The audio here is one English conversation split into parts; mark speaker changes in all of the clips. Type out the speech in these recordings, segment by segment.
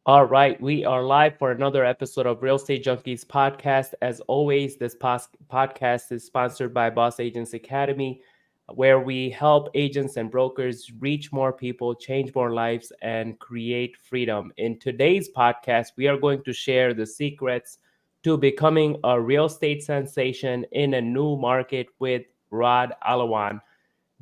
Speaker 1: All right, we are live for another episode of Real Estate Junkies Podcast. As always, this podcast is sponsored by Boss Agents Academy, where we help agents and brokers reach more people, change more lives, and create freedom. In today's podcast, we are going to share the secrets to becoming a real estate sensation in a new market with Raad Alawan.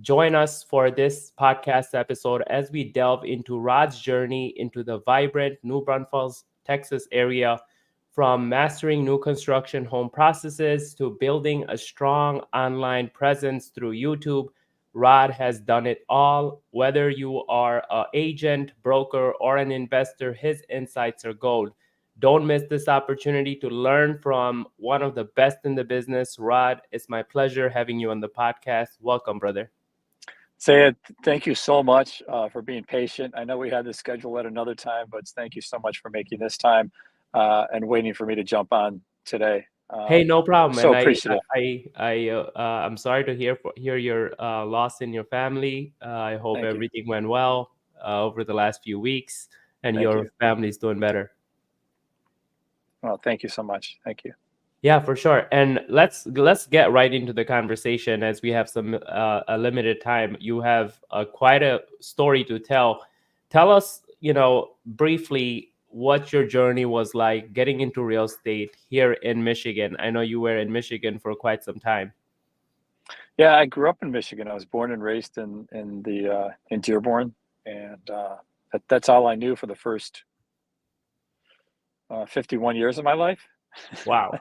Speaker 1: Join us for this podcast episode as we delve into Rod's journey into the vibrant New Braunfels, Texas area, from mastering new construction home processes to building a strong online presence through YouTube. Rod has done it all. Whether you are an agent, broker, or an investor, his insights are gold. Don't miss this opportunity to learn from one of the best in the business. Rod, it's my pleasure having you on the podcast. Welcome, brother.
Speaker 2: Sayed, thank you so much for being patient. I know we had this scheduled at another time, but thank you so much for making this time and waiting for me to jump on today.
Speaker 1: Hey, no problem.
Speaker 2: So
Speaker 1: And
Speaker 2: appreciative.
Speaker 1: I'm sorry to hear your loss in your family. I hope
Speaker 2: Thank you.
Speaker 1: everything went well over the last few weeks, and
Speaker 2: Thank
Speaker 1: your
Speaker 2: you.
Speaker 1: family's doing better.
Speaker 2: Well, thank you so much. Thank you.
Speaker 1: Yeah, for sure. And let's get right into the conversation as we have some a limited time. You have quite a story to tell. Tell us, briefly what your journey was like getting into real estate here in Michigan. I know you were in Michigan for quite some time.
Speaker 2: Yeah, I grew up in Michigan. I was born and raised in Dearborn, and that's all I knew for the first 51 years of my life.
Speaker 1: Wow.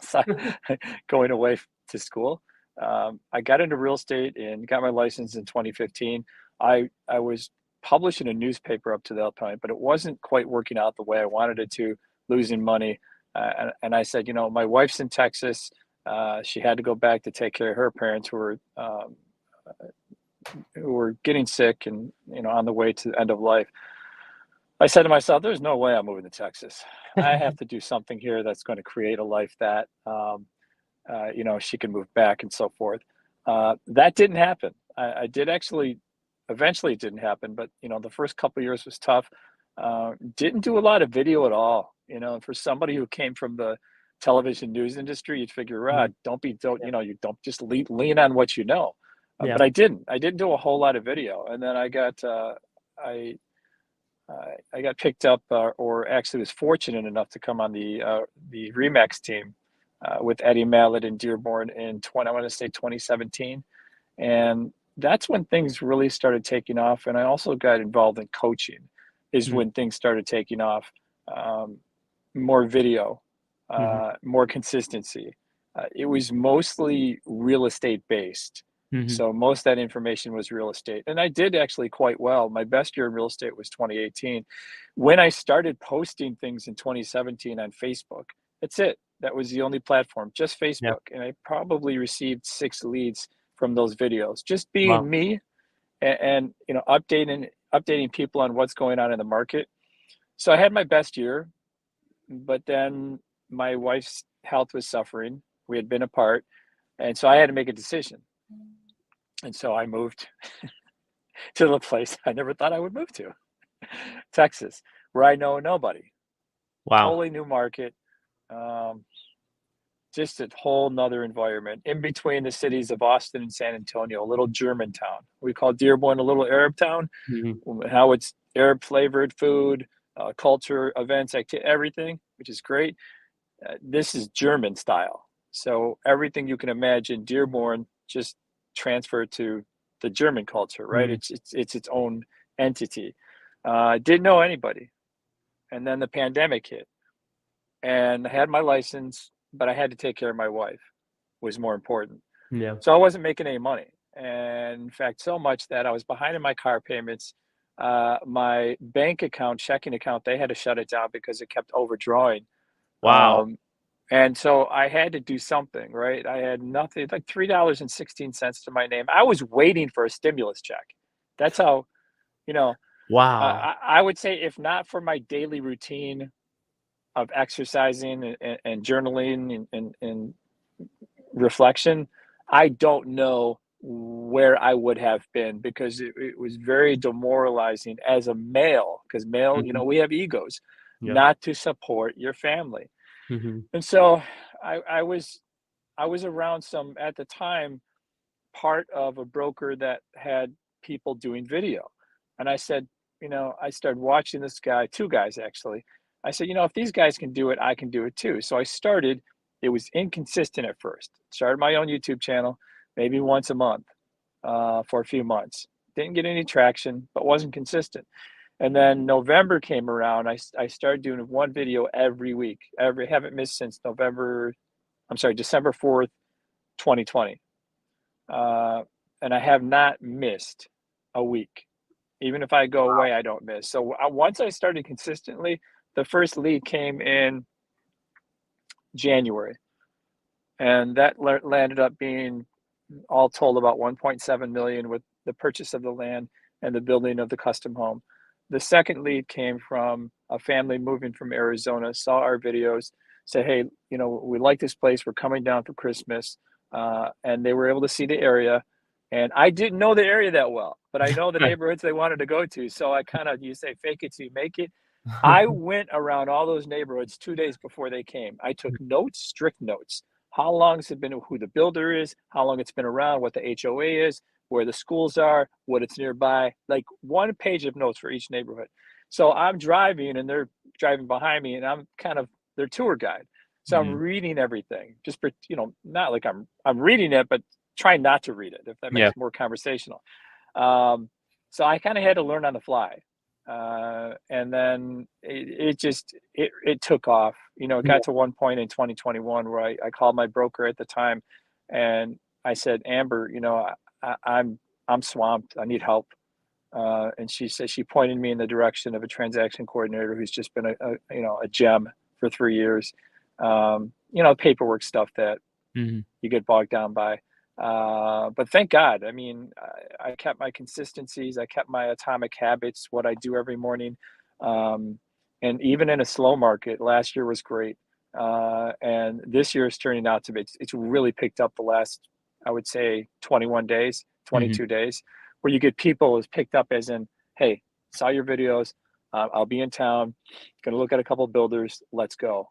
Speaker 2: Going away to school. I got into real estate and got my license in 2015. I was published in a newspaper up to that point, but it wasn't quite working out the way I wanted it to, losing money. And I said, my wife's in Texas. She had to go back to take care of her parents who were getting sick and, on the way to the end of life. I said to myself, there's no way I'm moving to Texas. I have to do something here that's going to create a life that, she can move back and so forth. That didn't happen. I did actually, eventually it didn't happen, but, the first couple of years was tough. Didn't do a lot of video at all. For somebody who came from the television news industry, you'd figure, Rod, you don't just lean on what you know.
Speaker 1: Yeah.
Speaker 2: But I didn't do a whole lot of video. And then I got picked up, or actually was fortunate enough to come on the Remax team with Eddie Mallet in Dearborn in 2017, and that's when things really started taking off. And I also got involved in coaching, is when things started taking off. More video, more consistency. It was mostly real estate based. So most of that information was real estate. And I did actually quite well. My best year in real estate was 2018. When I started posting things in 2017 on Facebook, that's it. That was the only platform, just Facebook. And I probably received 6 leads from those videos, just being me and updating people on what's going on in the market. So I had my best year, but then my wife's health was suffering. We had been apart. And so I had to make a decision. And so I moved to the place I never thought I would move to, Texas, where I know nobody.
Speaker 1: Wow.
Speaker 2: Totally new market. Just a whole nother environment in between the cities of Austin and San Antonio, a little German town. We call Dearborn a little Arab town. How it's Arab flavored food, culture, events, activity, everything, which is great. This is German style. So everything you can imagine, Dearborn just transferred to the German culture, right? It's its own entity. Didn't know anybody. And then the pandemic hit. And I had my license, but I had to take care of my wife, was more important.
Speaker 1: Yeah.
Speaker 2: So I wasn't making any money. And in fact, so much that I was behind in my car payments. My bank account, checking account, they had to shut it down because it kept overdrawing.
Speaker 1: Wow.
Speaker 2: And so I had to do something, right? I had nothing, like $3.16 to my name. I was waiting for a stimulus check. That's how,
Speaker 1: Wow.
Speaker 2: I would say, if not for my daily routine of exercising and journaling and reflection, I don't know where I would have been, because it was very demoralizing as a male, because male, we have egos.
Speaker 1: Yeah.
Speaker 2: not to support your family.
Speaker 1: Mm-hmm.
Speaker 2: And so I was around some at the time part of a broker that had people doing video. And I said, I started watching this guy, two guys actually. I said, if these guys can do it, I can do it too. So I started, it was inconsistent at first. Started my own YouTube channel, maybe once a month for a few months. Didn't get any traction, but wasn't consistent. And then November came around. I started doing one video every week. Haven't missed since December 4th, 2020. And I have not missed a week. Even if I go away, I don't miss. So once I started consistently, the first lead came in January, and that landed up being all told about 1.7 million with the purchase of the land and the building of the custom home. The second lead came from a family moving from Arizona, saw our videos, said, hey, we like this place. We're coming down for Christmas. And they were able to see the area. And I didn't know the area that well, but I know the neighborhoods they wanted to go to. So I you say, fake it till you make it. I went around all those neighborhoods 2 days before they came. I took notes, strict notes. How long has it been, who the builder is, how long it's been around, what the HOA is, where the schools are, what it's nearby, like 1 page of notes for each neighborhood. So I'm driving and they're driving behind me and I'm kind of their tour guide. So I'm reading everything, just for, not like I'm reading it, but trying not to read it, if that makes it more conversational. So I kind of had to learn on the fly. And then it took off. It got to one point in 2021 where I called my broker at the time and I said, Amber, I'm swamped. I need help. And she said, she pointed me in the direction of a transaction coordinator who's just been a gem for 3 years. Paperwork stuff that you get bogged down by. But thank God, I kept my consistencies. I kept my atomic habits, what I do every morning. And even in a slow market, last year was great. And this year is turning out to be, it's really picked up the last, I would say 21 days, 22 days, where you get people as picked up as in, hey, saw your videos. I'll be in town, going to look at a couple of builders. Let's go.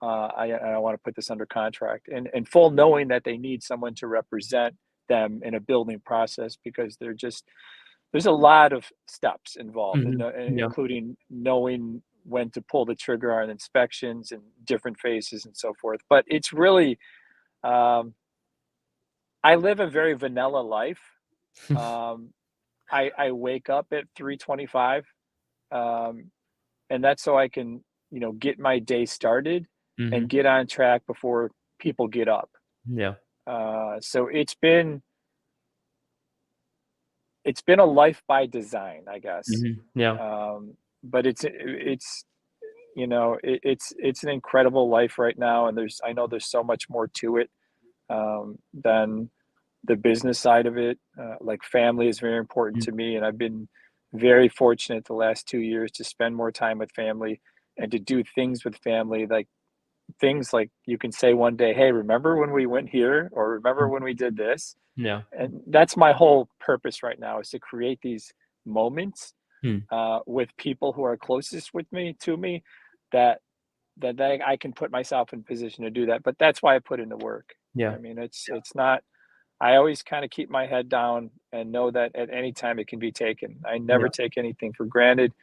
Speaker 2: I want to put this under contract, and full knowing that they need someone to represent them in a building process, because there's a lot of steps involved, including knowing when to pull the trigger on inspections and different phases and so forth. But it's really, I live a very vanilla life. I wake up at 3:25, and that's so I can, get my day started and get on track before people get up.
Speaker 1: Yeah.
Speaker 2: So it's been a life by design, I guess.
Speaker 1: Yeah.
Speaker 2: But it's an incredible life right now, and I know there's so much more to it than the business side of it. Like family is very important to me, and I've been very fortunate the last 2 years to spend more time with family and to do things with family, like things like you can say one day, hey, remember when we went here, or remember when we did this?
Speaker 1: Yeah.
Speaker 2: And that's my whole purpose right now, is to create these moments with people who are closest to me, that I can put myself in position to do that. But that's why I put in the work.
Speaker 1: Yeah.
Speaker 2: It's not, I always kind of keep my head down and know that at any time it can be taken. I never take anything for granted.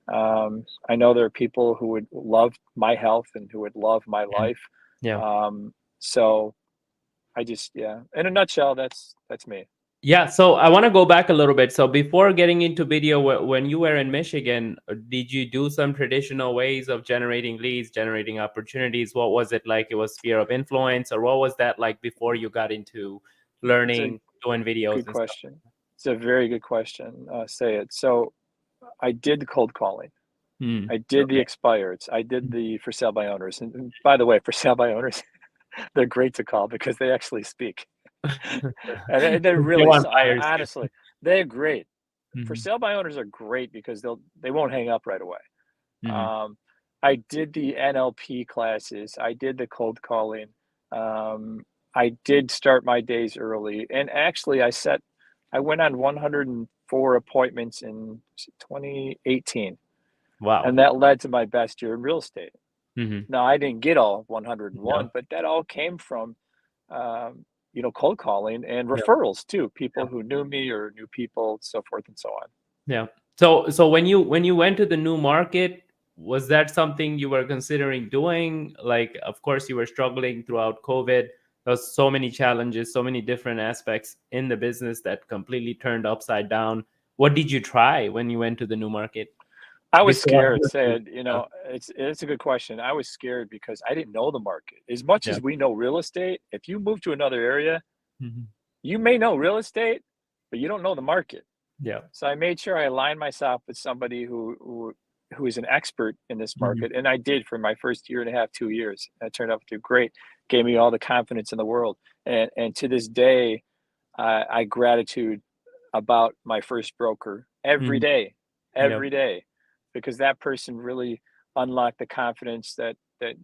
Speaker 2: I know there are people who would love my health and who would love my life.
Speaker 1: Yeah.
Speaker 2: So I just, in a nutshell, that's me.
Speaker 1: Yeah, so I want to go back a little bit. So before getting into video, when you were in Michigan, did you do some traditional ways of generating leads, generating opportunities? What was it like? It was sphere of influence, or what was that like before you got into learning, doing videos
Speaker 2: Good
Speaker 1: and
Speaker 2: question. It's a very good question. Say it. So I did the cold calling. I did the expireds. I did the for sale by owners. And by the way, for sale by owners, they're great to call because they actually speak. And they're really, honestly, they're great. For sale by owners are great because they won't hang up right away. I did the NLP classes. I did the cold calling. I did start my days early, and actually I went on 104 appointments in 2018.
Speaker 1: Wow.
Speaker 2: And that led to my best year in real estate.
Speaker 1: Hmm.
Speaker 2: Now, I didn't get all 101,
Speaker 1: Yeah.
Speaker 2: but that all came from, cold calling and
Speaker 1: Yeah.
Speaker 2: referrals too, people
Speaker 1: Yeah.
Speaker 2: who knew me or knew people, so forth and so on.
Speaker 1: Yeah. So when you went to the new market, was that something you were considering doing? Like, of course, you were struggling throughout COVID. There was so many challenges, so many different aspects in the business that completely turned upside down. What did you try when you went to the new market
Speaker 2: I was
Speaker 1: before?
Speaker 2: scared, said,
Speaker 1: Yeah.
Speaker 2: it's a good question. I was scared because I didn't know the market. As much
Speaker 1: Yeah.
Speaker 2: as we know real estate, if you move to another area,
Speaker 1: Mhm.
Speaker 2: you may know real estate, but you don't know the market.
Speaker 1: Yeah.
Speaker 2: So I made sure I aligned myself with somebody who is an expert in this
Speaker 1: Mhm.
Speaker 2: market, and I did for my first year and a half, 2 years. That turned out to be great. Gave me all the confidence in the world, and to this day, I gratitude about my first broker
Speaker 1: Mhm. Yeah.
Speaker 2: every day, because that person really unlocked the confidence that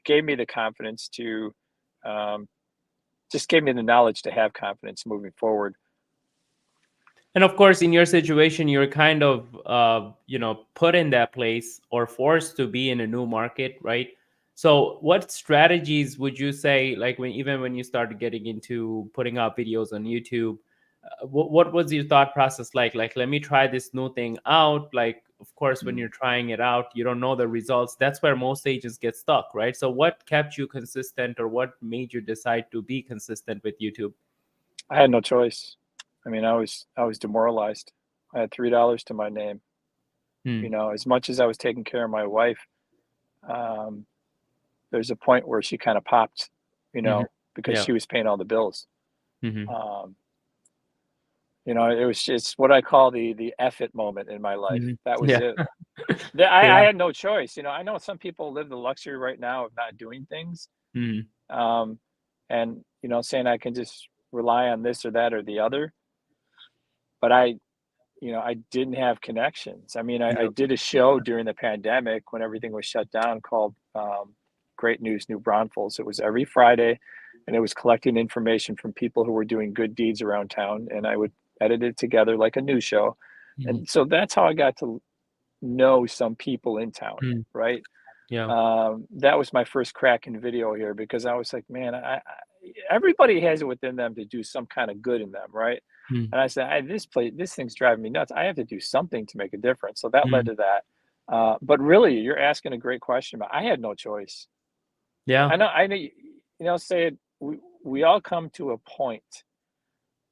Speaker 2: gave me the confidence to, um, just gave me the knowledge to have confidence moving forward.
Speaker 1: And of course, in your situation, you're kind of, put in that place or forced to be in a new market, right? So, what strategies would you say, like even when you started getting into putting out videos on YouTube, what was your thought process like? Like, let me try this new thing out. Like, of course, when you're trying it out, you don't know the results. That's where most agents get stuck, right? So, what kept you consistent, or what made you decide to be consistent with YouTube?
Speaker 2: I had no choice. I mean, I was demoralized. I had $3 to my name.
Speaker 1: Hmm.
Speaker 2: As much as I was taking care of my wife, um, there's a point where she kind of popped,
Speaker 1: Hmm.
Speaker 2: because
Speaker 1: Yeah.
Speaker 2: she was paying all the bills.
Speaker 1: Hmm.
Speaker 2: Um, it was just what I call the F it moment in my life.
Speaker 1: Hmm.
Speaker 2: That was
Speaker 1: Yeah.
Speaker 2: it. I
Speaker 1: Yeah.
Speaker 2: had no choice. I know some people live the luxury right now of not doing things,
Speaker 1: Mhm.
Speaker 2: um, and saying I can just rely on this or that or the other. But I didn't have connections. I mean, I
Speaker 1: Yeah.
Speaker 2: did a show during the pandemic when everything was shut down called, Great News, New Braunfels. It was every Friday, and it was collecting information from people who were doing good deeds around town, and I would edit it together like a news show.
Speaker 1: Mhm.
Speaker 2: And so that's how I got to know some people in town,
Speaker 1: Mm.
Speaker 2: right?
Speaker 1: Yeah.
Speaker 2: That was my first crack in video here, because I was like, man, everybody has it within them to do some kind of good in them, right?
Speaker 1: Mm.
Speaker 2: And I said, this thing's driving me nuts. I have to do something to make a difference. So that led
Speaker 1: Mm.
Speaker 2: to that. But really, you're asking a great question. But I had no choice.
Speaker 1: Yeah.
Speaker 2: I know, say it. We all come to a point,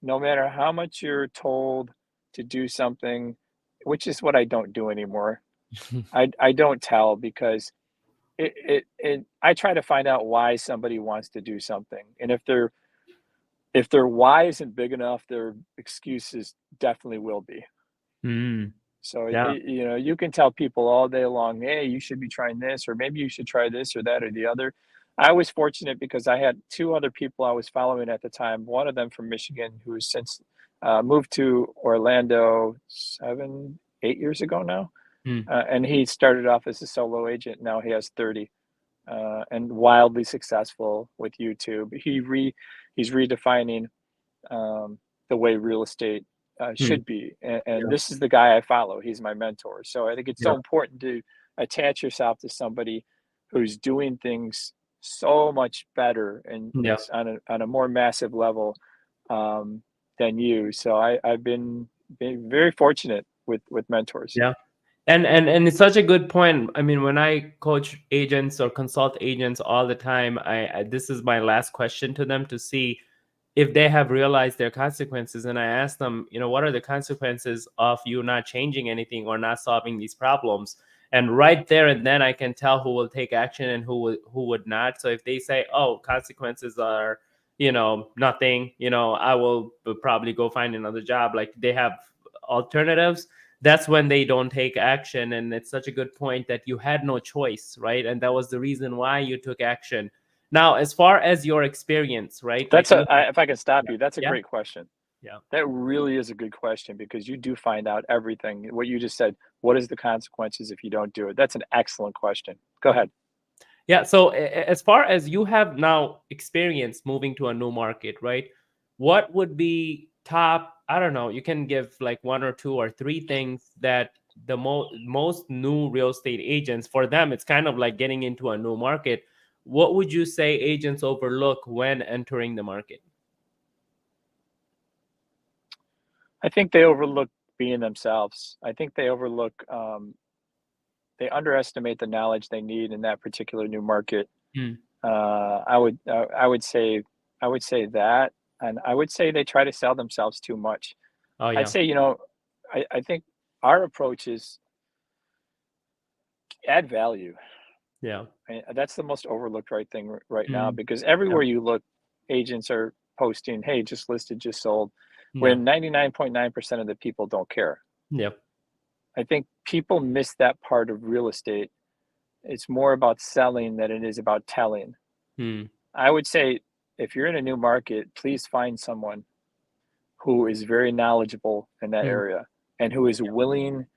Speaker 2: no matter how much you're told to do something, which is what I don't do anymore. I don't tell, because I try to find out why somebody wants to do something, and if their why isn't big enough, their excuses definitely will be.
Speaker 1: Mm.
Speaker 2: So
Speaker 1: Yeah.
Speaker 2: you can tell people all day long, hey, you should be trying this, or maybe you should try this or that or the other. I was fortunate because I had two other people I was following at the time. One of them from Michigan, who has since moved to Orlando 7, 8 years ago now,
Speaker 1: Mm.
Speaker 2: and he started off as a solo agent. Now he has 30. And wildly successful with YouTube. He's redefining, the way real estate
Speaker 1: Mm.
Speaker 2: should be, and
Speaker 1: Yeah.
Speaker 2: this is the guy I follow. He's my mentor. So I think it's so
Speaker 1: Yeah.
Speaker 2: important to attach yourself to somebody who's doing things so much better and
Speaker 1: Yeah.
Speaker 2: on a more massive level, um, than you. So I've been very fortunate with mentors.
Speaker 1: Yeah. And it's such a good point. I mean, when I coach agents or consult agents all the time, I this is my last question to them to see if they have realized their consequences. And I ask them, what are the consequences of you not changing anything or not solving these problems? And right there and then I can tell who will take action and who would not. So if they say, oh, consequences are, nothing, I will probably go find another job. Like, they have alternatives. That's when they don't take action. And it's such a good point that you had no choice, right? And that was the reason why you took action. Now, as far as your experience, right? Like, you have,
Speaker 2: If I can stop
Speaker 1: yeah,
Speaker 2: you, that's a
Speaker 1: yeah,
Speaker 2: great question.
Speaker 1: yeah.
Speaker 2: That really is a good question, because you do find out everything. What you just said, what is the consequences if you don't do it? That's an excellent question. Go ahead.
Speaker 1: Yeah. So, as far as you have now experience moving to a new market, right? What would be top? I don't know. You can give like one or two or three things that the most new real estate agents, for them, it's kind of like getting into a new market. What would you say agents overlook when entering the market?
Speaker 2: I think they overlook being themselves. I think they overlook, they underestimate the knowledge they need in that particular new market.
Speaker 1: Mm.
Speaker 2: I would say that, and I would say they try to sell themselves too much.
Speaker 1: Oh
Speaker 2: I'd
Speaker 1: yeah.
Speaker 2: say, I think our approach is add value.
Speaker 1: Yeah.
Speaker 2: That's the most overlooked right now,
Speaker 1: Mm.
Speaker 2: because
Speaker 1: Yeah.
Speaker 2: everywhere you look, agents are posting, "Hey, just listed, just sold,"
Speaker 1: Yeah.
Speaker 2: when 99.9% of the people don't care.
Speaker 1: Yeah.
Speaker 2: I think people miss that part of real estate. It's more about selling than it is about telling.
Speaker 1: Mm.
Speaker 2: I would say if you're in a new market, please find someone who is very knowledgeable in that
Speaker 1: Mm.
Speaker 2: area and who is willing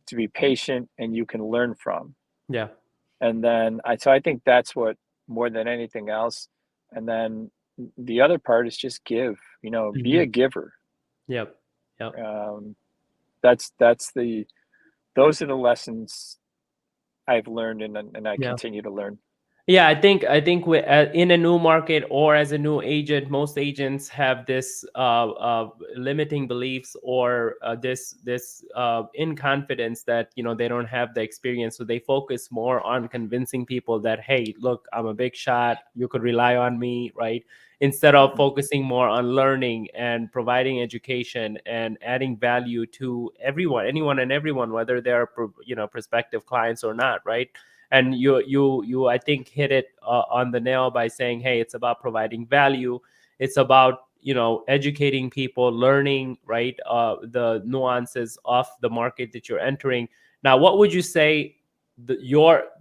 Speaker 2: to be patient and you can learn from.
Speaker 1: Yeah.
Speaker 2: And then I think that's what, more than anything else. And then the other part is just give, be
Speaker 1: Hmm.
Speaker 2: a giver.
Speaker 1: Yep. Yep.
Speaker 2: Um, that's the those are the lessons I've learned, and I
Speaker 1: Yeah.
Speaker 2: continue to learn.
Speaker 1: Yeah, I think we, in a new market or as a new agent, most agents have this limiting beliefs, or this in confidence that they don't have the experience, so they focus more on convincing people that, hey, look, I'm a big shot, you could rely on me, right? Instead of
Speaker 2: Mhm.
Speaker 1: focusing more on learning and providing education and adding value to everyone, anyone and everyone, whether they're prospective clients or not, right? And you I think hit it on the nail by saying, hey, it's about providing value. It's about educating people, learning, right, the nuances of the market that you're entering. Now, what would you say your,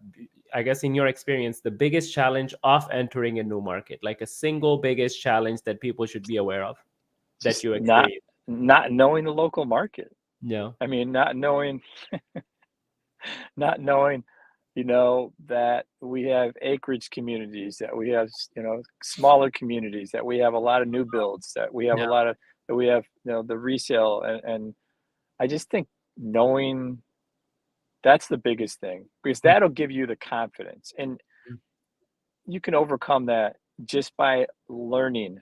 Speaker 1: I guess, in your experience, the biggest challenge of entering a new market, like a single biggest challenge that people should be aware of that
Speaker 2: Just
Speaker 1: you experience?
Speaker 2: not knowing the local market.
Speaker 1: Yeah.
Speaker 2: I mean, not knowing, that we have acreage communities, that we have, smaller communities, that we have a lot of new builds, that we have a
Speaker 1: Yeah.
Speaker 2: lot of, that we have, the resale. And I just think knowing, that's the biggest thing, because that'll give you the confidence. And you can overcome that just by learning,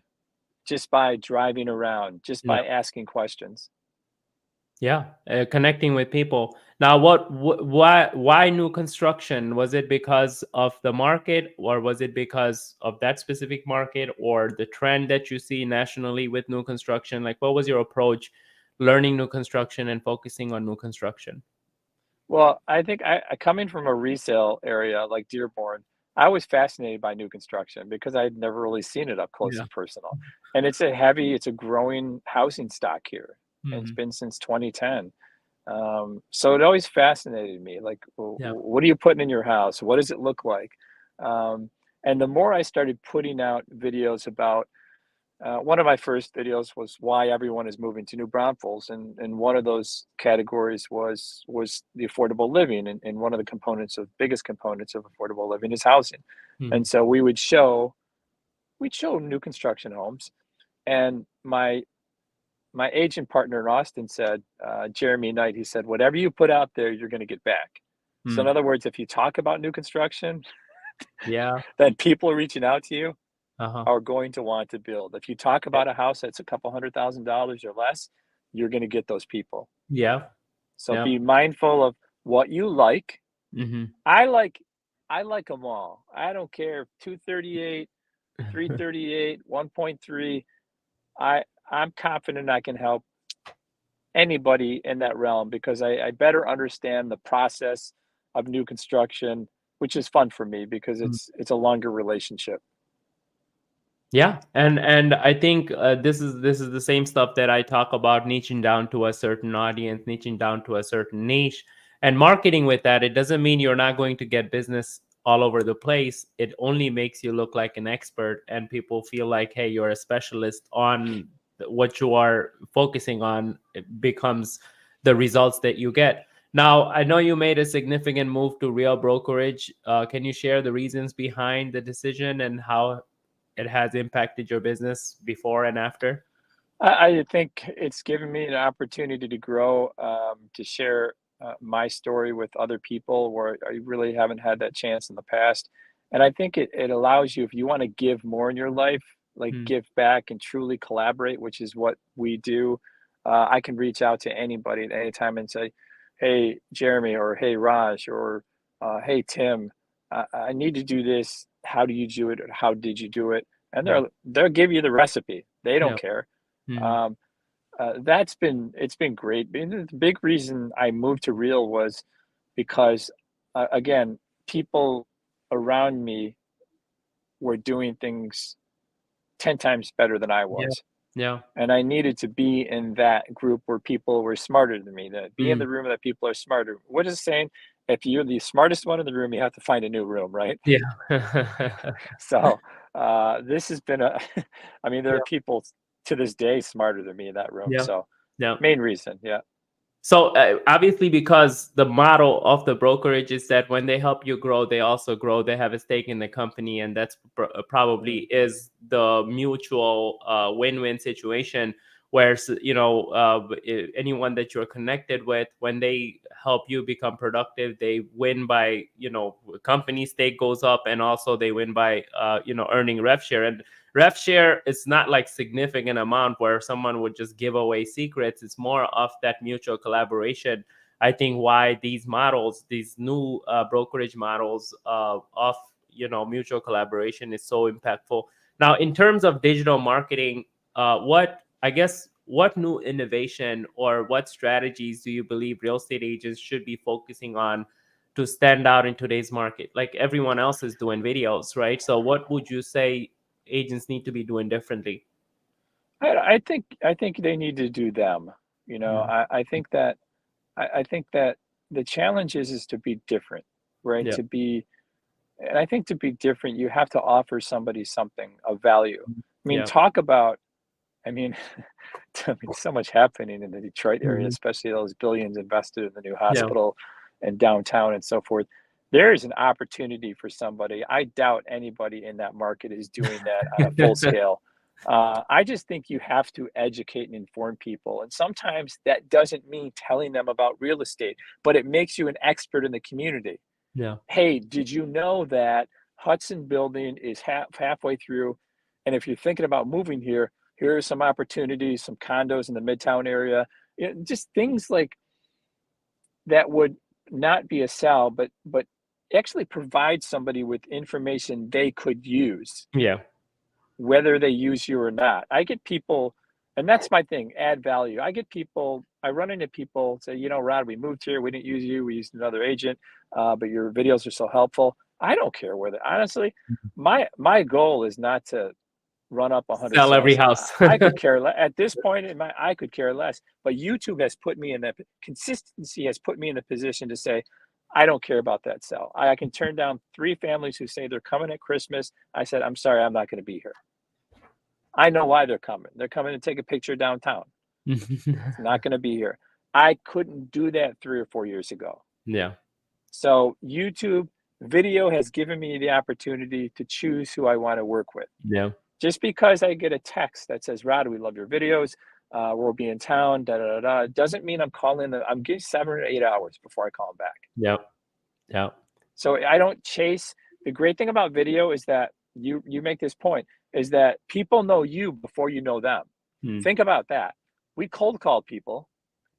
Speaker 2: just by driving around, just
Speaker 1: Yeah.
Speaker 2: by asking questions.
Speaker 1: Yeah, connecting with people. Now, why new construction? Was it because of the market, or was it because of that specific market, or the trend that you see nationally with new construction? Like, what was your approach learning new construction and focusing on new construction?
Speaker 2: Well, I think coming from a resale area like Dearborn, I was fascinated by new construction because I had never really seen it up close
Speaker 1: Yeah.
Speaker 2: and personal. And it's a growing housing stock here, and it's
Speaker 1: Hmm.
Speaker 2: been since 2010. So it always fascinated me. Like,
Speaker 1: Yeah.
Speaker 2: what are you putting in your house? What does it look like? Um, and the more I started putting out videos about, one of my first videos was why everyone is moving to New Braunfels, and one of those categories was the affordable living, and one of the biggest components of affordable living is housing.
Speaker 1: Hmm.
Speaker 2: And so we'd show new construction homes, and my agent partner in Austin said, Jeremy Knight, he said, whatever you put out there, you're going to get back. So in
Speaker 1: Hmm.
Speaker 2: other words, if you talk about new construction,
Speaker 1: Yeah.
Speaker 2: then people reaching out to you
Speaker 1: Uh-huh.
Speaker 2: are going to want to build. If you talk about a house that's a couple $100,000 or less, you're going to get those people.
Speaker 1: Yeah.
Speaker 2: So
Speaker 1: Yeah.
Speaker 2: be mindful of what you like.
Speaker 1: Hmm.
Speaker 2: I like I like them all. I don't care if 238, 338, 1.3. I I'm confident I can help anybody in that realm, because I better understand the process of new construction, which is fun for me because it's a longer relationship.
Speaker 1: Yeah, and I think this is the same stuff that I talk about, niching down to a certain audience, niching down to a certain niche, and marketing with that. It doesn't mean you're not going to get business all over the place. It only makes you look like an expert, and people feel like, hey, you're a specialist on what you are focusing on. It becomes the results that you get. Now, I know you made a significant move to real brokerage. Can you share the reasons behind the decision and how it has impacted your business before and after?
Speaker 2: I think it's given me an opportunity to grow, to share my story with other people where I really haven't had that chance in the past. And I think it allows you, if you want to give more in your life, like
Speaker 1: Mm.
Speaker 2: give back and truly collaborate, which is what we do. I can reach out to anybody at any time and say, hey, Jeremy, or hey, Raj, or hey, Tim, I need to do this. How do you do it? Or how did you do it? And
Speaker 1: Yeah.
Speaker 2: they'll give you the recipe. They don't
Speaker 1: Yeah.
Speaker 2: care.
Speaker 1: Mhm.
Speaker 2: Um, it's been great. The big reason I moved to Real was because again, people around me were doing things 10 times better than I
Speaker 1: Yeah.
Speaker 2: was.
Speaker 1: Yeah.
Speaker 2: And I needed to be in that group where people were smarter than me, to be in
Speaker 1: Mm.
Speaker 2: the room that people are smarter. What is it saying? If you're the smartest one in the room, you have to find a new room, right?
Speaker 1: Yeah.
Speaker 2: So this has been I mean, there
Speaker 1: Yeah.
Speaker 2: are people to this day smarter than me in that room.
Speaker 1: Yeah.
Speaker 2: So
Speaker 1: Yeah.
Speaker 2: main reason, yeah.
Speaker 1: So obviously, because the model of the brokerage is that when they help you grow, they also grow. They have a stake in the company, and that's probably
Speaker 2: Mm.
Speaker 1: is the mutual win-win situation. Where anyone that you're connected with, when they help you become productive, they win by company stake goes up, and also they win by earning rev share. And rev share is not like significant amount where someone would just give away secrets. It's more of that mutual collaboration. I think why these models, these new brokerage models of mutual collaboration is so impactful. Now, in terms of digital marketing, what new innovation or what strategies do you believe real estate agents should be focusing on to stand out in today's market? Like everyone else is doing videos, right? So what would you say agents need to be doing differently?
Speaker 2: I think they need to do them. You know,
Speaker 1: Mm.
Speaker 2: I think that the challenge is to be different, right?
Speaker 1: Yeah.
Speaker 2: And I think to be different, you have to offer somebody something of value. I mean,
Speaker 1: Yeah.
Speaker 2: talk about, I mean, I mean, so much happening in the Detroit area,
Speaker 1: Mhm.
Speaker 2: especially those billions invested in the new
Speaker 1: Yeah.
Speaker 2: hospital and downtown and so forth. There is an opportunity for somebody. I doubt anybody in that market is doing that on a full scale. I just think you have to educate and inform people. And sometimes that doesn't mean telling them about real estate, but it makes you an expert in the community.
Speaker 1: Yeah.
Speaker 2: Hey, did you know that Hudson Building is halfway through? And if you're thinking about moving here, here are some opportunities, some condos in the Midtown area. Just things like that would not be a sell, but actually provide somebody with information they could use,
Speaker 1: Yeah.
Speaker 2: whether they use you or not. I get people, and that's my thing, add value. I run into people say, Rod, we moved here, we didn't use you, we used another agent, but your videos are so helpful. I don't care whether, honestly, my goal is not to run up 100
Speaker 1: Sell every
Speaker 2: sales.
Speaker 1: house.
Speaker 2: I could care less at this point I could care less. But YouTube has put me in that consistency has put me in the position to say, I don't care about that sell. I can turn down 3 families who say they're coming at Christmas. I said, I'm sorry, I'm not going to be here. I know why they're coming. They're coming to take a picture downtown. It's not going to be here. I couldn't do that 3 or 4 years ago.
Speaker 1: Yeah.
Speaker 2: So YouTube video has given me the opportunity to choose who I want to work with.
Speaker 1: Yeah.
Speaker 2: Just because I get a text that says, Rod, we love your videos. We'll be in town, da da da da. Doesn't mean I'm calling I'm getting 7 or 8 hours before I call them back.
Speaker 1: Yeah. Yeah.
Speaker 2: So I don't chase. The great thing about video is that you make this point, is that people know you before you know them.
Speaker 1: Hmm.
Speaker 2: Think about that. We cold call people,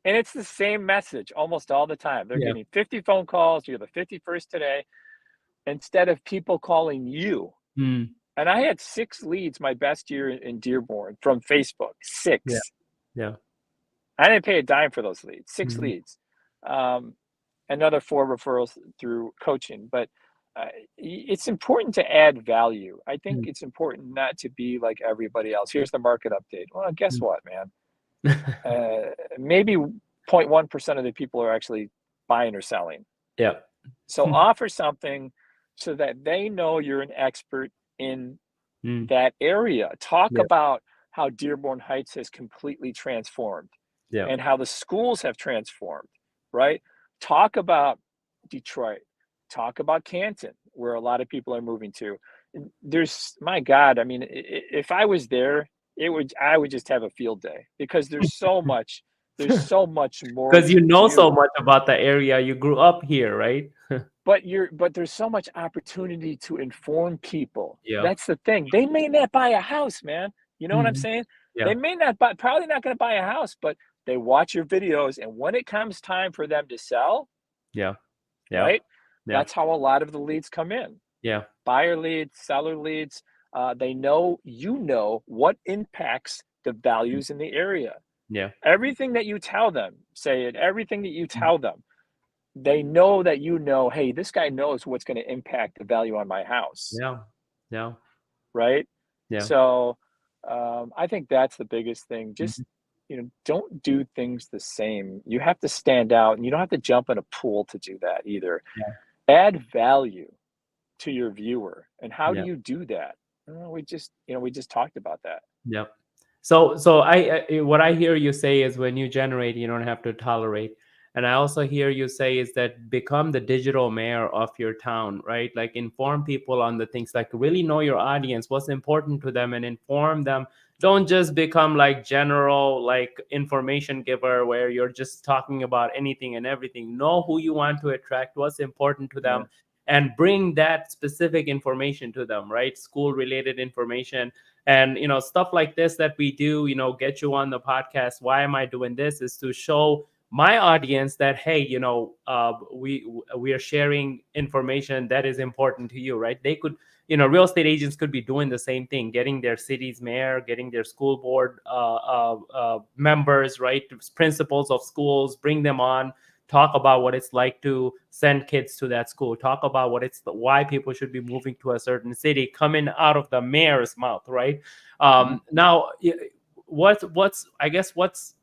Speaker 2: and it's the same message almost all the time. They're
Speaker 1: Yeah.
Speaker 2: getting 50 phone calls. You're the 51st today, instead of people calling you.
Speaker 1: Hmm.
Speaker 2: And I had 6 leads my best year in Dearborn from Facebook.
Speaker 1: Yeah.
Speaker 2: 6.
Speaker 1: Yeah.
Speaker 2: I didn't pay a dime for those leads. 6
Speaker 1: Mhm.
Speaker 2: leads. Um, Another 4 referrals through coaching. But it's important to add value. I think
Speaker 1: Hmm.
Speaker 2: it's important not to be like everybody else. Here's the market update. Well, guess what, man? Maybe 0.1% of the people are actually buying or selling.
Speaker 1: Yeah.
Speaker 2: So offer something so that they know you're an expert in
Speaker 1: Hmm.
Speaker 2: that area. Talk
Speaker 1: Yeah.
Speaker 2: about how Dearborn Heights has completely transformed
Speaker 1: Yeah.
Speaker 2: and how the schools have transformed, right? Talk about Detroit. Talk about Canton, where a lot of people are moving to. There's, my God, if I was there, I would just have a field day because there's so much There's so much more
Speaker 1: Because you
Speaker 2: to
Speaker 1: know so
Speaker 2: do.
Speaker 1: much about the area. You grew up here, right?
Speaker 2: But there's so much opportunity to inform people.
Speaker 1: Yeah.
Speaker 2: That's the thing. They may not buy a house, man. You know what I'm
Speaker 1: Mhm.
Speaker 2: saying? They
Speaker 1: Yeah.
Speaker 2: may not buy, probably not going to buy a house, but they watch your videos, and when it comes time for them to sell,
Speaker 1: Yeah. Yeah.
Speaker 2: right?
Speaker 1: Yeah.
Speaker 2: That's how a lot of the leads come in.
Speaker 1: Yeah.
Speaker 2: Buyer leads, seller leads. They know what impacts the values in the area.
Speaker 1: Yeah.
Speaker 2: Everything that you tell them, say it. Everything that you
Speaker 1: Mhm.
Speaker 2: tell them, they know that hey, this guy knows what's going to impact the value on my house,
Speaker 1: Yeah. Yeah.
Speaker 2: right?
Speaker 1: Yeah.
Speaker 2: So I think that's the biggest thing. Just,
Speaker 1: Mhm.
Speaker 2: don't do things the same. You have to stand out, and you don't have to jump in a pool to do that either.
Speaker 1: Yeah.
Speaker 2: Add value to your viewer. And how do
Speaker 1: Yeah.
Speaker 2: you do that? We just talked about that.
Speaker 1: Yep. So what I hear you say is when you generate, you don't have to tolerate. And I also hear you say is that become the digital mayor of your town, right? Like inform people on the things, like really know your audience, what's important to them, and inform them. Don't just become like general like information giver where you're just talking about anything and everything. Know who you want to attract, what's important to
Speaker 2: Yeah.
Speaker 1: them, and bring that specific information to them, right? School related information and stuff like this that we do, get you on the podcast. Why am I doing this? Is to show my audience that hey, we are sharing information that is important to you, right? They could, real estate agents could be doing the same thing, getting their city's mayor, getting their school board members, right, principals of schools, bring them on, talk about what it's like to send kids to that school, talk about why people should be moving to a certain city, coming out of the mayor's mouth, right?
Speaker 2: Mhm.
Speaker 1: Now, what's I guess what's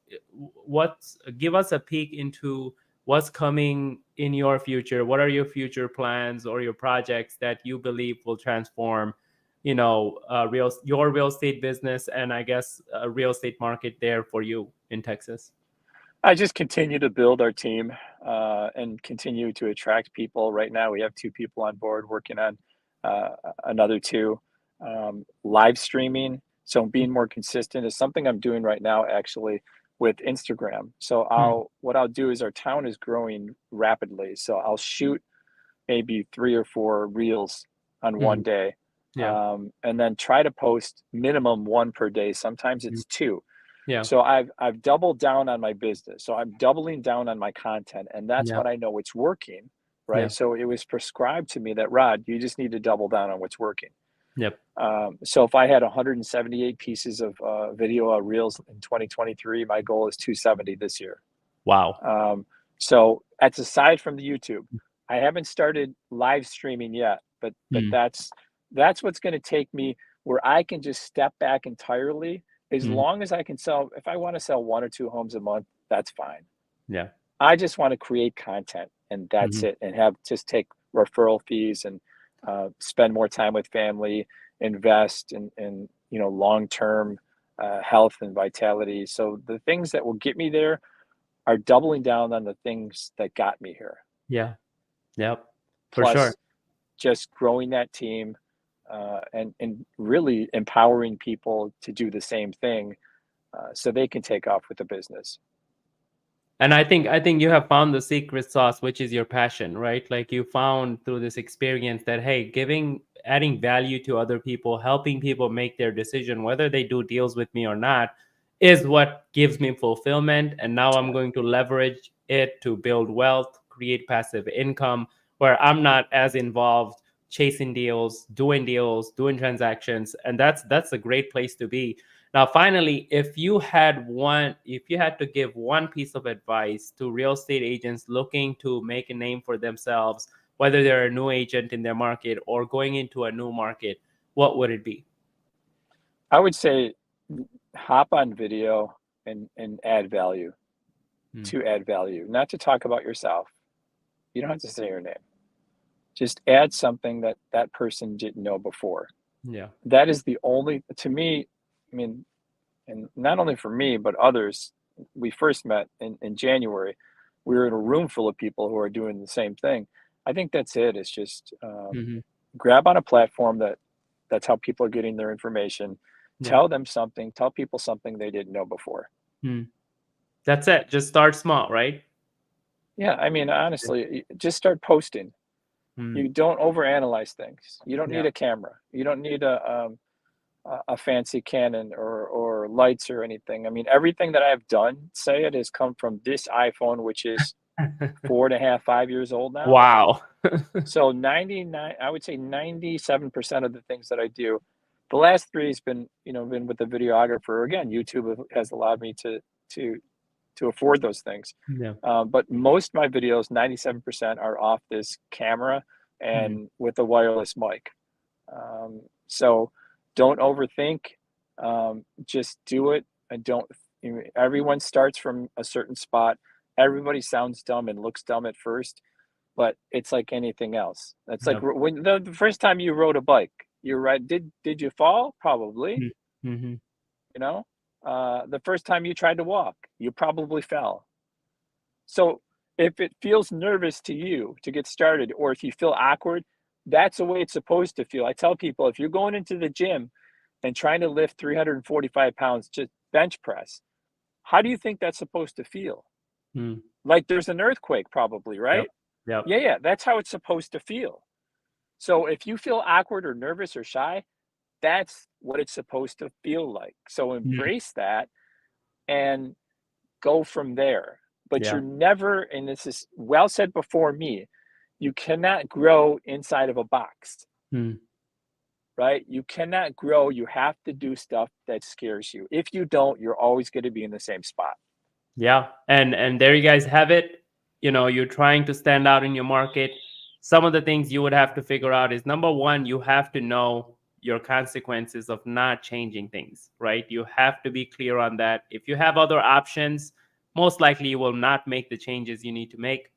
Speaker 1: give us a peek into what's coming in your future. What are your future plans or your projects that you believe will transform your real estate business, and I guess a real estate market there for you in Texas?
Speaker 2: I just continue to build our team, and continue to attract people. Right now, we have 2 people on board working on another 2. Live streaming, so being more consistent is something I'm doing right now, actually, with Instagram. So
Speaker 1: Hmm.
Speaker 2: what I'll do is our town is growing rapidly, so I'll shoot maybe 3 or 4 reels on
Speaker 1: Hmm.
Speaker 2: one day,
Speaker 1: Yeah.
Speaker 2: and then try to post minimum 1 per day. Sometimes
Speaker 1: Mhm.
Speaker 2: it's 2.
Speaker 1: Yeah.
Speaker 2: So I've doubled down on my business. So I'm doubling down on my content, and that's
Speaker 1: Yeah.
Speaker 2: when I know it's working, right?
Speaker 1: Yeah.
Speaker 2: So it was prescribed to me that, Rod, you just need to double down on what's working.
Speaker 1: Yep.
Speaker 2: So if I had 178 pieces of video reels in 2023, my goal is 270 this year.
Speaker 1: Wow.
Speaker 2: So that's aside from the YouTube. I haven't started live streaming yet, but
Speaker 1: Mm.
Speaker 2: that's what's going to take me where I can just step back entirely. As
Speaker 1: Mhm.
Speaker 2: long as I can sell, if I want to sell 1 or 2 homes a month, that's fine.
Speaker 1: Yeah.
Speaker 2: I just want to create content, and that's
Speaker 1: Mhm.
Speaker 2: it, and have just take referral fees, and spend more time with family, invest in long term health and vitality. So the things that will get me there are doubling down on the things that got me here,
Speaker 1: Yeah. Yep. For sure.
Speaker 2: plus just growing that team, and really empowering people to do the same thing, so they can take off with the business.
Speaker 1: And I think you have found the secret sauce, which is your passion, right? Like you found through this experience that hey, adding value to other people, helping people make their decision whether they do deals with me or not, is what gives me fulfillment. And now I'm
Speaker 2: Yeah.
Speaker 1: going to leverage it to build wealth, create passive income, where I'm not as involved chasing deals, doing transactions, and that's a great place to be. Now, finally, if you had to give one piece of advice to real estate agents looking to make a name for themselves, whether they're a new agent in their market or going into a new market, what would it be?
Speaker 2: I would say hop on video and add value,
Speaker 1: Hmm.
Speaker 2: to add value, not to talk about yourself. You don't have to say your name. Just add something that that person didn't know before.
Speaker 1: Yeah.
Speaker 2: That is the only, to me, I mean, and not only for me, but others. We first met in January. We were in a room full of people who are doing the same thing. I think that's it. It's just
Speaker 1: Hmm.
Speaker 2: grab on a platform that's how people are getting their information.
Speaker 1: Yeah.
Speaker 2: Tell them something. Tell people something they didn't know before.
Speaker 1: Hmm. That's it. Just start small, right?
Speaker 2: Yeah, I mean, honestly, just start posting. You
Speaker 1: Mm.
Speaker 2: don't overanalyze things. You don't
Speaker 1: Yeah.
Speaker 2: need a camera. You don't need a fancy Canon or lights or anything. I mean, everything that I've done, say it, has come from this iPhone, which is 4.5, 5 years old now.
Speaker 1: Wow.
Speaker 2: So 99, I would say 97% of the things that I do, the last three has been, been with the videographer. Again, YouTube has allowed me to to afford those things.
Speaker 1: Yeah.
Speaker 2: But most of my videos, 97% are off this camera
Speaker 1: Mm.
Speaker 2: and with a wireless mic. So don't overthink. Just do it. And don't. Everyone starts from a certain spot. Everybody sounds dumb and looks dumb at first, but it's like anything else. It's like
Speaker 1: Yep.
Speaker 2: when the first time you rode a bike, you're right. Did you fall? Probably.
Speaker 1: Mm. Mhm.
Speaker 2: You know, the first time you tried to walk, you probably fell. So if it feels nervous to you to get started, or if you feel awkward, that's the way it's supposed to feel. I tell people, if you're going into the gym and trying to lift 345 pounds, just bench press, how do you think that's supposed to feel?
Speaker 1: Mm.
Speaker 2: Like there's an earthquake, probably,
Speaker 1: Yep.
Speaker 2: right?
Speaker 1: Yep.
Speaker 2: Yeah, that's how it's supposed to feel. So if you feel awkward or nervous or shy, that's what it's supposed to feel like. So
Speaker 1: Mm.
Speaker 2: embrace that and go from there. But
Speaker 1: Yeah.
Speaker 2: you're never, and this is well said before me, you cannot grow inside of a box,
Speaker 1: Mm.
Speaker 2: right? You cannot grow. You have to do stuff that scares you. If you don't, you're always going to be in the same spot.
Speaker 1: Yeah. And there you guys have it. You're trying to stand out in your market. Some of the things you would have to figure out is, number one, you have to know your consequences of not changing things, right? You have to be clear on that. If you have other options, most likely you will not make the changes you need to make.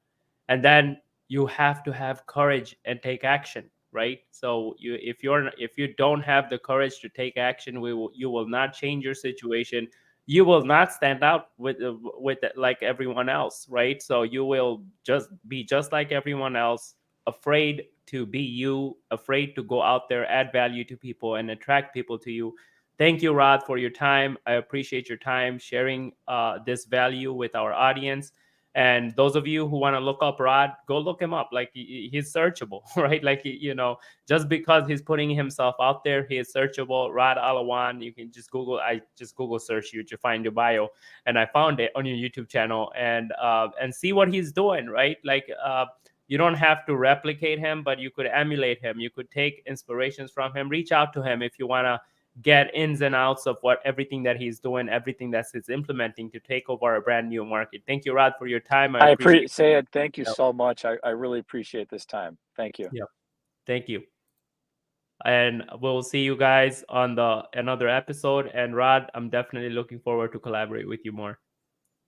Speaker 1: And then you have to have courage and take action, right? So if you don't have the courage to take action, you will not change your situation. You will not stand out with like everyone else, right? So you will just be just like everyone else, afraid to be you, afraid to go out there, add value to people, and attract people to you. Thank you, Raad, for your time. I appreciate your time sharing this value with our audience. And those of you who want to look up Raad, go look him up. Like he's searchable, right? Like just because he's putting himself out there, he is searchable. Raad Alawan. You can just Google. I just Google search you to find your bio, and I found it on your YouTube channel. And see what he's doing, right? Like you don't have to replicate him, but you could emulate him. You could take inspirations from him. Reach out to him if you want to get ins and outs of what everything that he's doing, everything that he's implementing to take over a brand new market. Thank you, Raad, for your time. I
Speaker 2: I
Speaker 1: appreciate
Speaker 2: appreciate it. Thank you
Speaker 1: it.
Speaker 2: so much. I really appreciate this time. Thank you.
Speaker 1: Yep. Thank you. And we'll see you guys on the another episode. And Raad, I'm definitely looking forward to collaborate with you more.